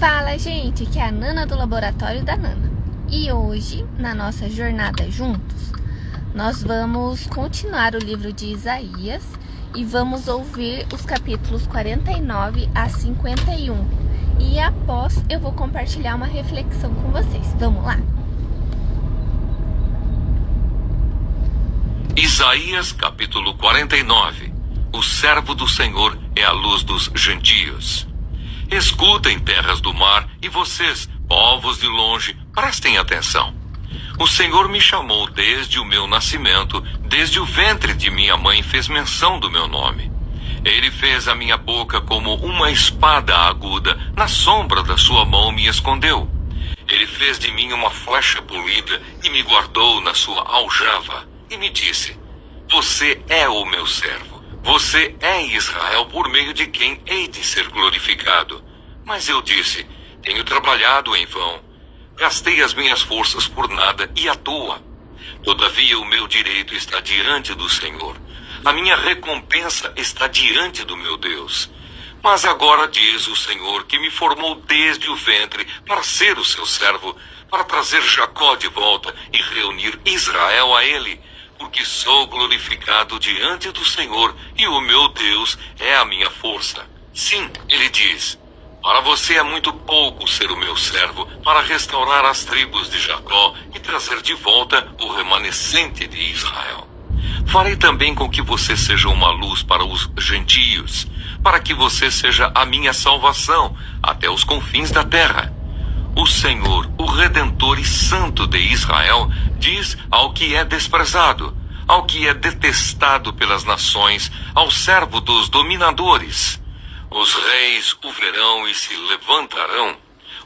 Fala, gente, que é a Nana do Laboratório da Nana. E hoje, na nossa jornada juntos, nós vamos continuar o livro de Isaías e vamos ouvir os capítulos 49 a 51. E após, eu vou compartilhar uma reflexão com vocês. Vamos lá? Isaías capítulo 49. O servo do Senhor é a luz dos gentios. Escutem, terras do mar, e vocês, povos de longe, prestem atenção. O Senhor me chamou desde o meu nascimento, desde o ventre de minha mãe fez menção do meu nome. Ele fez a minha boca como uma espada aguda, na sombra da sua mão me escondeu. Ele fez de mim uma flecha polida e me guardou na sua aljava, e me disse: você é o meu servo. Você é Israel, por meio de quem hei de ser glorificado. Mas eu disse: tenho trabalhado em vão. Gastei as minhas forças por nada e à toa. Todavia o meu direito está diante do Senhor. A minha recompensa está diante do meu Deus. Mas agora diz o Senhor, que me formou desde o ventre para ser o seu servo, para trazer Jacó de volta e reunir Israel a ele, porque sou glorificado diante do Senhor, e o meu Deus é a minha força. Sim, ele diz: para você é muito pouco ser o meu servo, para restaurar as tribos de Jacó e trazer de volta o remanescente de Israel. Farei também com que você seja uma luz para os gentios, para que você seja a minha salvação até os confins da terra. O Senhor, o Redentor e Santo de Israel, diz ao que é desprezado, ao que é detestado pelas nações, ao servo dos dominadores: os reis o verão e se levantarão,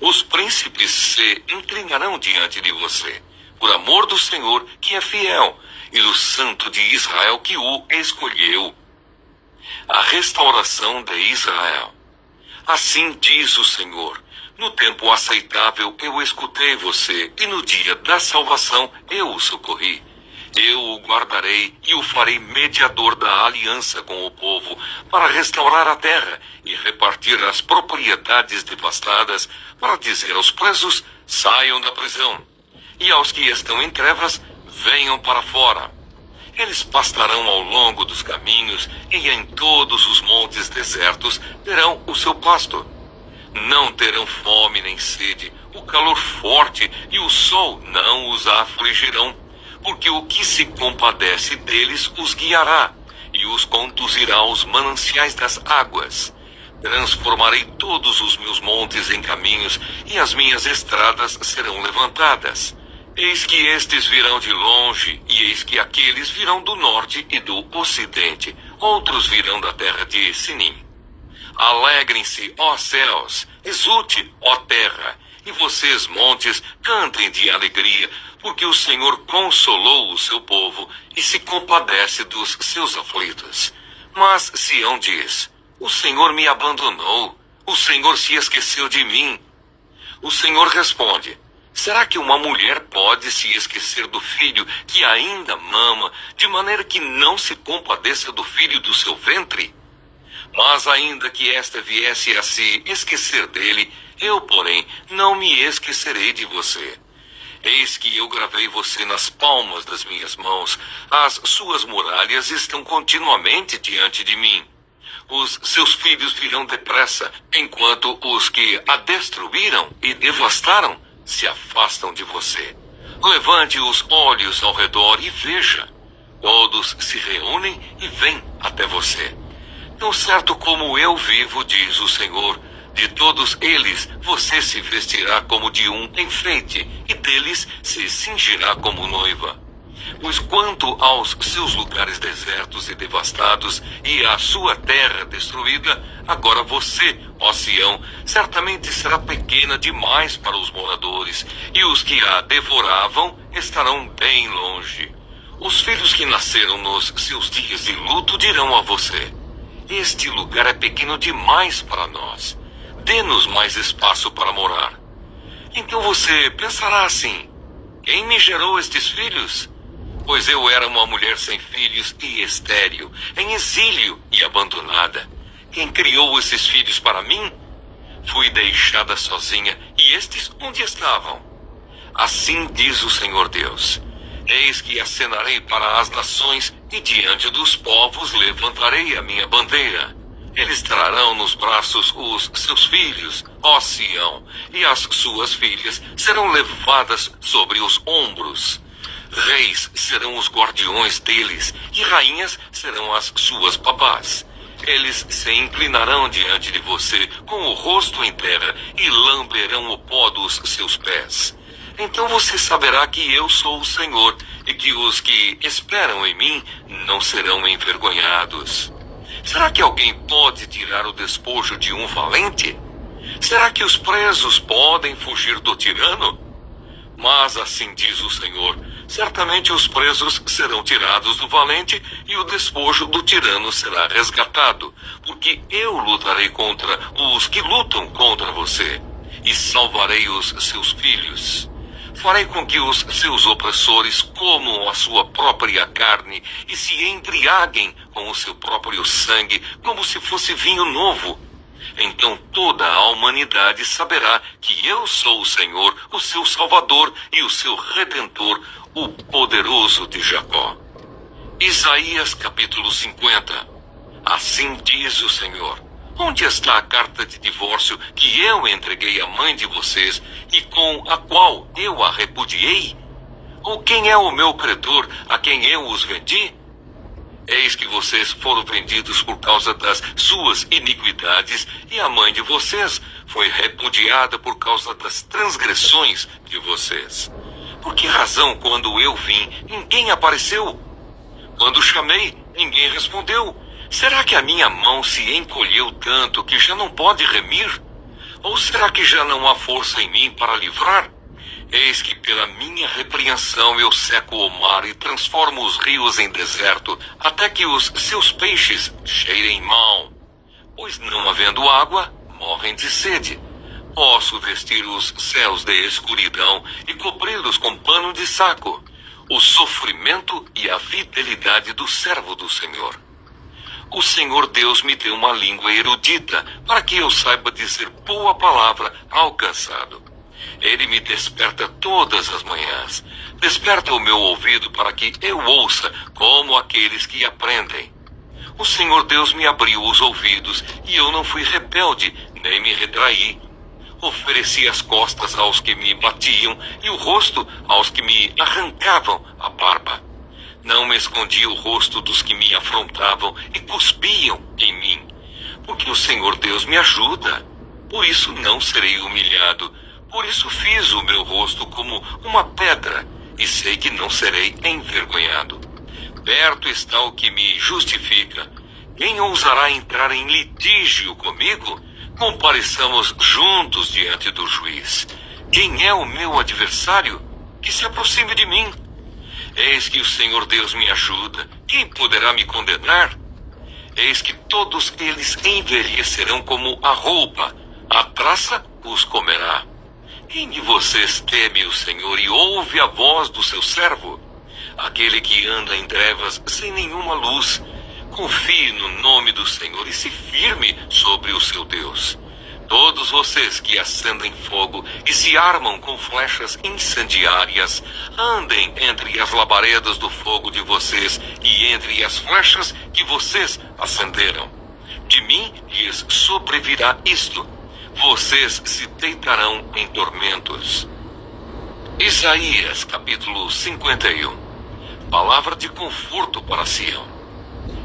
os príncipes se inclinarão diante de você, por amor do Senhor, que é fiel, e do Santo de Israel, que o escolheu. A restauração de Israel. Assim diz o Senhor: no tempo aceitável eu escutei você, e no dia da salvação eu o socorri. Eu o guardarei e o farei mediador da aliança com o povo, para restaurar a terra e repartir as propriedades devastadas, para dizer aos presos: saiam da prisão, e aos que estão em trevas, venham para fora. Eles pastarão ao longo dos caminhos, e em todos os montes desertos terão o seu pasto. Não terão fome nem sede, o calor forte e o sol não os afligirão, porque o que se compadece deles os guiará, e os conduzirá aos mananciais das águas. Transformarei todos os meus montes em caminhos, e as minhas estradas serão levantadas. Eis que estes virão de longe, e eis que aqueles virão do norte e do ocidente, outros virão da terra de Sinim. Alegrem-se, ó céus, exulte, ó terra, e vocês, montes, cantem de alegria, porque o Senhor consolou o seu povo e se compadece dos seus aflitos. Mas Sião diz: o Senhor me abandonou, o Senhor se esqueceu de mim. O Senhor responde: será que uma mulher pode se esquecer do filho que ainda mama, de maneira que não se compadeça do filho do seu ventre? Mas ainda que esta viesse a se esquecer dele, eu, porém, não me esquecerei de você. Eis que eu gravei você nas palmas das minhas mãos, as suas muralhas estão continuamente diante de mim. Os seus filhos virão depressa, enquanto os que a destruíram e devastaram se afastam de você. Levante os olhos ao redor e veja. Todos se reúnem e vêm até você. Tão certo como eu vivo, diz o Senhor, de todos eles você se vestirá como de um enfeite, e deles se cingirá como noiva. Pois quanto aos seus lugares desertos e devastados, e à sua terra destruída, agora você, ó Sião, certamente será pequena demais para os moradores, e os que a devoravam estarão bem longe. Os filhos que nasceram nos seus dias de luto dirão a você: este lugar é pequeno demais para nós. Dê-nos mais espaço para morar. Então você pensará assim: quem me gerou estes filhos? Pois eu era uma mulher sem filhos e estéril, em exílio e abandonada. Quem criou esses filhos para mim? fui deixada sozinha, e estes onde estavam? Assim diz o Senhor Deus: eis que acenarei para as nações, e diante dos povos levantarei a minha bandeira. Eles trarão nos braços os seus filhos, ó Sião, e as suas filhas serão levadas sobre os ombros. Reis serão os guardiões deles, e rainhas serão as suas babás. Eles se inclinarão diante de você com o rosto em terra e lamberão o pó dos seus pés. Então você saberá que eu sou o Senhor, e que os que esperam em mim não serão envergonhados. Será que alguém pode tirar o despojo de um valente? Será que os presos podem fugir do tirano? Mas assim diz o Senhor: certamente os presos serão tirados do valente, e o despojo do tirano será resgatado, porque eu lutarei contra os que lutam contra você, e salvarei os seus filhos. Farei com que os seus opressores comam a sua própria carne e se embriaguem com o seu próprio sangue, como se fosse vinho novo. Então toda a humanidade saberá que eu sou o Senhor, o seu Salvador e o seu Redentor, o poderoso de Jacó. Isaías capítulo 50. Assim diz o Senhor: onde está a carta de divórcio que eu entreguei à mãe de vocês e com a qual eu a repudiei? Ou quem é o meu credor a quem eu os vendi? Eis que vocês foram vendidos por causa das suas iniquidades, e a mãe de vocês foi repudiada por causa das transgressões de vocês. Por que razão, quando eu vim, ninguém apareceu? Quando chamei, ninguém respondeu. Será que a minha mão se encolheu tanto que já não pode remir? Ou será que já não há força em mim para livrar? Eis que pela minha repreensão eu seco o mar e transformo os rios em deserto, até que os seus peixes cheirem mal. Pois não havendo água, morrem de sede. Posso vestir os céus de escuridão e cobri-los com pano de saco. O sofrimento e a fidelidade do servo do Senhor. O Senhor Deus me deu uma língua erudita, para que eu saiba dizer boa palavra ao cansado. Ele me desperta todas as manhãs. Desperta o meu ouvido para que eu ouça como aqueles que aprendem. O Senhor Deus me abriu os ouvidos, e eu não fui rebelde, nem me retraí. Ofereci as costas aos que me batiam, e o rosto aos que me arrancavam a barba. Não me escondi o rosto dos que me afrontavam e cuspiam em mim. Porque o Senhor Deus me ajuda. Por isso não serei humilhado. Por isso fiz o meu rosto como uma pedra, e sei que não serei envergonhado. Perto está o que me justifica. Quem ousará entrar em litígio comigo? Compareçamos juntos diante do juiz. Quem é o meu adversário? Que se aproxime de mim. Eis que o Senhor Deus me ajuda. Quem poderá me condenar? Eis que todos eles envelhecerão como a roupa. A traça os comerá. Quem de vocês teme o Senhor e ouve a voz do seu servo? Aquele que anda em trevas sem nenhuma luz. Confie no nome do Senhor e se firme sobre o seu Deus. Todos vocês que acendem fogo e se armam com flechas incendiárias, andem entre as labaredas do fogo de vocês e entre as flechas que vocês acenderam. De mim lhes sobrevirá isto: vocês se deitarão em tormentos. Isaías capítulo 51. Palavra de conforto para Sião.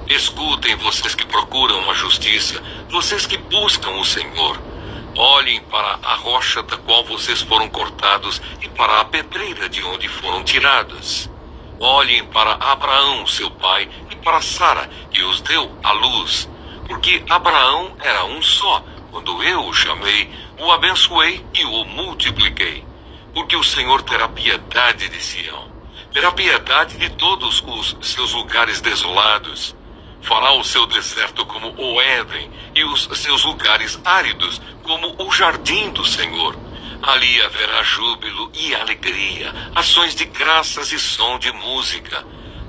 Escutem, vocês que procuram a justiça, vocês que buscam o Senhor. Olhem para a rocha da qual vocês foram cortados e para a pedreira de onde foram tirados. Olhem para Abraão, seu pai, e para Sara, que os deu à luz. Porque Abraão era um só. Quando eu o chamei, o abençoei e o multipliquei. Porque o Senhor terá piedade de Sião. Terá piedade de todos os seus lugares desolados. Fará o seu deserto como o Éden, e os seus lugares áridos como o jardim do Senhor. Ali haverá júbilo e alegria, ações de graças e som de música.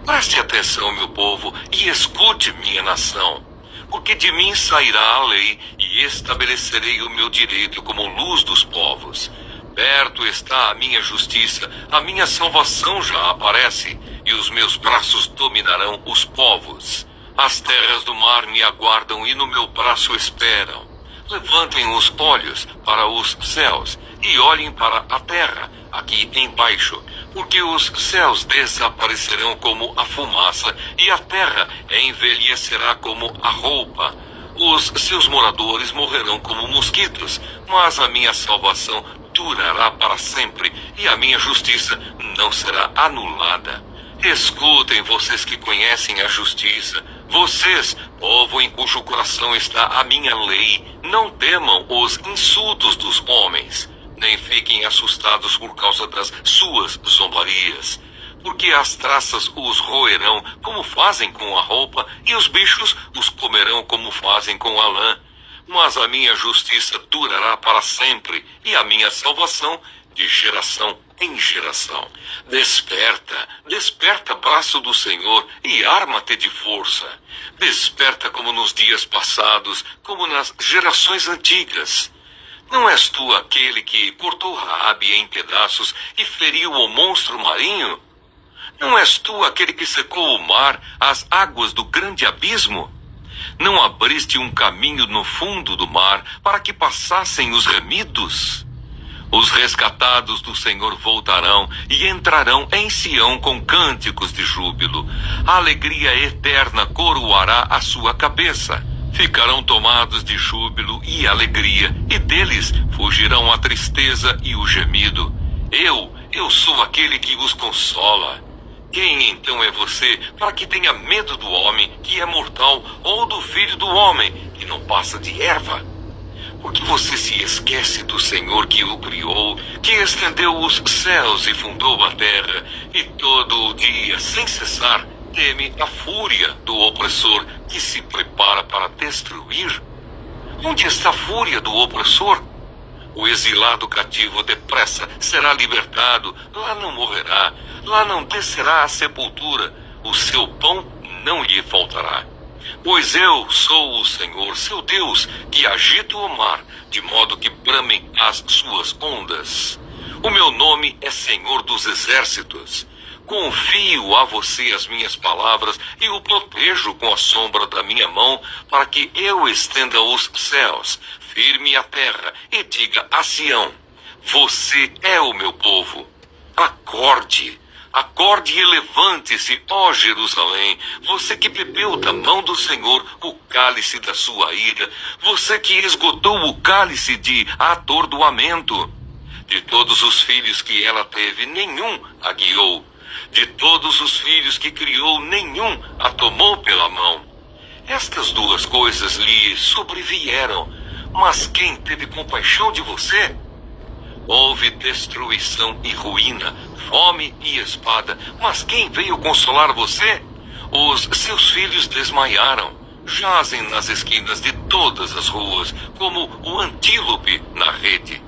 Preste atenção, meu povo, e escute, minha nação. Porque de mim sairá a lei, e e estabelecerei o meu direito como luz dos povos. Perto está a minha justiça, a minha salvação já aparece, e os meus braços dominarão os povos. As terras do mar me aguardam e no meu braço esperam. Levantem os olhos para os céus e olhem para a terra, aqui embaixo, porque os céus desaparecerão como a fumaça e a terra envelhecerá como a roupa. Os seus moradores morrerão como mosquitos, mas a minha salvação durará para sempre e a minha justiça não será anulada. Escutem, vocês que conhecem a justiça, vocês, povo em cujo coração está a minha lei, não temam os insultos dos homens, nem fiquem assustados por causa das suas zombarias, porque as traças os roerão como fazem com a roupa, e os bichos os comerão como fazem com a lã. Mas a minha justiça durará para sempre, e a minha salvação de geração em geração. Desperta, desperta, braço do Senhor, e arma-te de força. Desperta como nos dias passados, como nas gerações antigas. Não és tu aquele que cortou Raabe em pedaços e feriu o monstro marinho? Não és tu aquele que secou o mar, as águas do grande abismo? Não abriste um caminho no fundo do mar para que passassem os remidos? Os resgatados do Senhor voltarão e entrarão em Sião com cânticos de júbilo. A alegria eterna coroará a sua cabeça. Ficarão tomados de júbilo e alegria, e deles fugirão a tristeza e o gemido. Eu sou aquele que os consola. Quem então é você para que tenha medo do homem que é mortal, ou do filho do homem que não passa de erva? Porque você se esquece do Senhor que o criou, que estendeu os céus e fundou a terra, e todo o dia, sem cessar, teme a fúria do opressor que se prepara para destruir? Onde está a fúria do opressor? O exilado cativo depressa será libertado, lá não morrerá, lá não descerá à sepultura, o seu pão não lhe faltará. Pois eu sou o Senhor, seu Deus, que agito o mar, de modo que bramem as suas ondas. O meu nome é Senhor dos Exércitos. Confio a você as minhas palavras e o protejo com a sombra da minha mão, para que eu estenda os céus, firme a terra, e diga a Sião: você é o meu povo. Acorde! Acorde e levante-se, ó Jerusalém, você que bebeu da mão do Senhor o cálice da sua ira, você que esgotou o cálice de atordoamento. De todos os filhos que ela teve, nenhum a guiou. De todos os filhos que criou, nenhum a tomou pela mão. Estas duas coisas lhe sobrevieram, mas quem teve compaixão de você? Houve destruição e ruína, fome e espada, mas quem veio consolar você? Os seus filhos desmaiaram, jazem nas esquinas de todas as ruas, como o antílope na rede.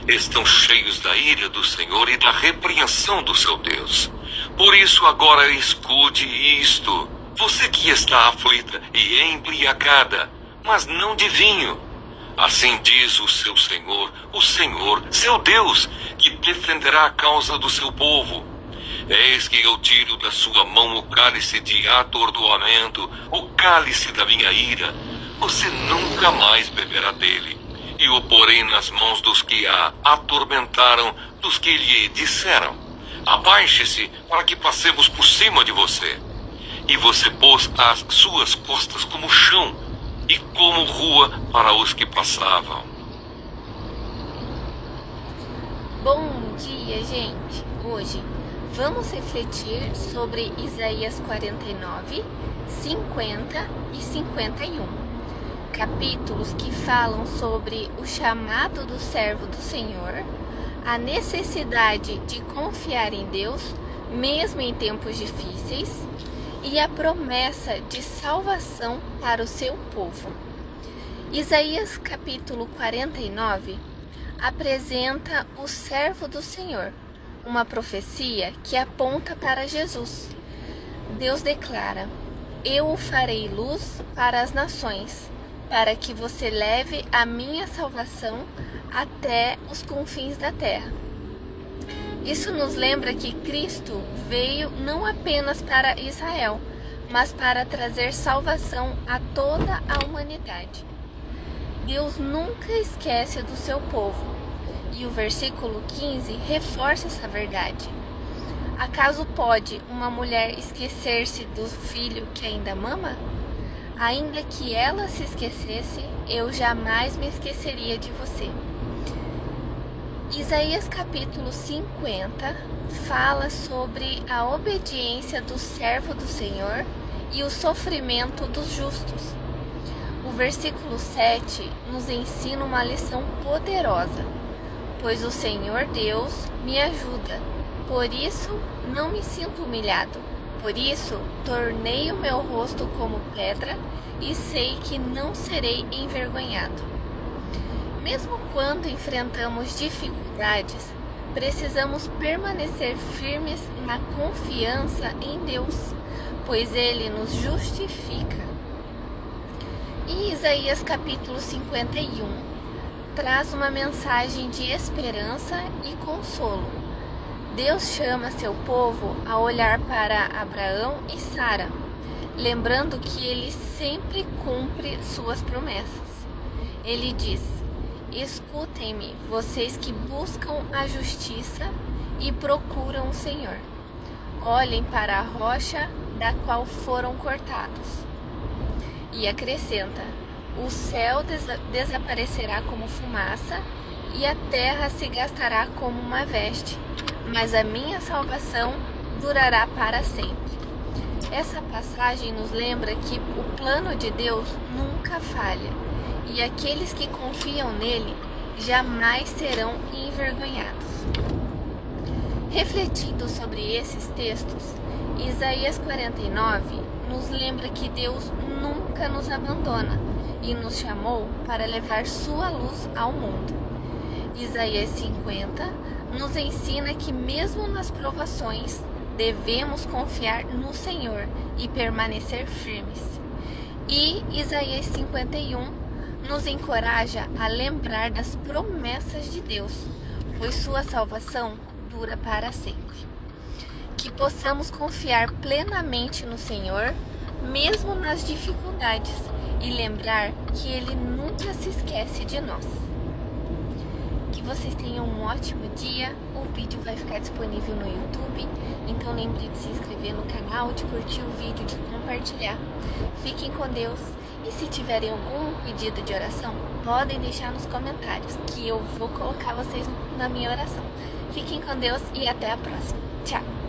Estão cheios da ira do Senhor e da repreensão do seu Deus. Por isso agora escute isto, você que está aflita e embriagada, mas não de vinho. Assim diz o Senhor, seu Deus, que defenderá a causa do seu povo. Eis que eu tiro da sua mão o cálice de atordoamento, o cálice da minha ira. Você nunca mais beberá dele, e o porei nas mãos dos que a atormentaram, dos que lhe disseram: abaixe-se para que passemos por cima de você. E você pôs as suas costas como chão, e como rua para os que passavam. Bom dia, gente! Hoje vamos refletir sobre Isaías 49, 50 e 51. Capítulos que falam sobre o chamado do servo do Senhor, a necessidade de confiar em Deus, mesmo em tempos difíceis, e a promessa de salvação para o seu povo. Isaías capítulo 49 apresenta o servo do Senhor, uma profecia que aponta para Jesus. Deus declara: eu o farei luz para as nações, para que você leve a minha salvação até os confins da terra. Isso nos lembra que Cristo veio não apenas para Israel, mas para trazer salvação a toda a humanidade. Deus nunca esquece do seu povo, e o versículo 15 reforça essa verdade. Acaso pode uma mulher esquecer-se do filho que ainda mama? Ainda que ela se esquecesse, eu jamais me esqueceria de você. Isaías capítulo 50 fala sobre a obediência do servo do Senhor e o sofrimento dos justos. O versículo 7 nos ensina uma lição poderosa. Pois o Senhor Deus me ajuda, por isso não me sinto humilhado. Por isso tornei o meu rosto como pedra e sei que não serei envergonhado. Mesmo quando enfrentamos dificuldades, precisamos permanecer firmes na confiança em Deus, pois Ele nos justifica. E Isaías capítulo 51 traz uma mensagem de esperança e consolo. Deus chama seu povo a olhar para Abraão e Sara, lembrando que Ele sempre cumpre suas promessas. Ele diz: escutem-me, vocês que buscam a justiça e procuram o Senhor. Olhem para a rocha da qual foram cortados. E acrescenta: o céu desaparecerá como fumaça e a terra se gastará como uma veste, mas a minha salvação durará para sempre. Essa passagem nos lembra que o plano de Deus nunca falha, e aqueles que confiam nele jamais serão envergonhados. Refletindo sobre esses textos, Isaías 49 nos lembra que Deus nunca nos abandona e nos chamou para levar sua luz ao mundo. Isaías 50 nos ensina que mesmo nas provações devemos confiar no Senhor e permanecer firmes. E Isaías 51 nos encoraja a lembrar das promessas de Deus, pois sua salvação dura para sempre. Que possamos confiar plenamente no Senhor, mesmo nas dificuldades, e lembrar que Ele nunca se esquece de nós. Que vocês tenham um ótimo dia. O vídeo vai ficar disponível no YouTube, então lembre de se inscrever no canal, de curtir o vídeo, de compartilhar. Fiquem com Deus. E se tiverem algum pedido de oração, podem deixar nos comentários, que eu vou colocar vocês na minha oração. Fiquem com Deus e até a próxima. Tchau!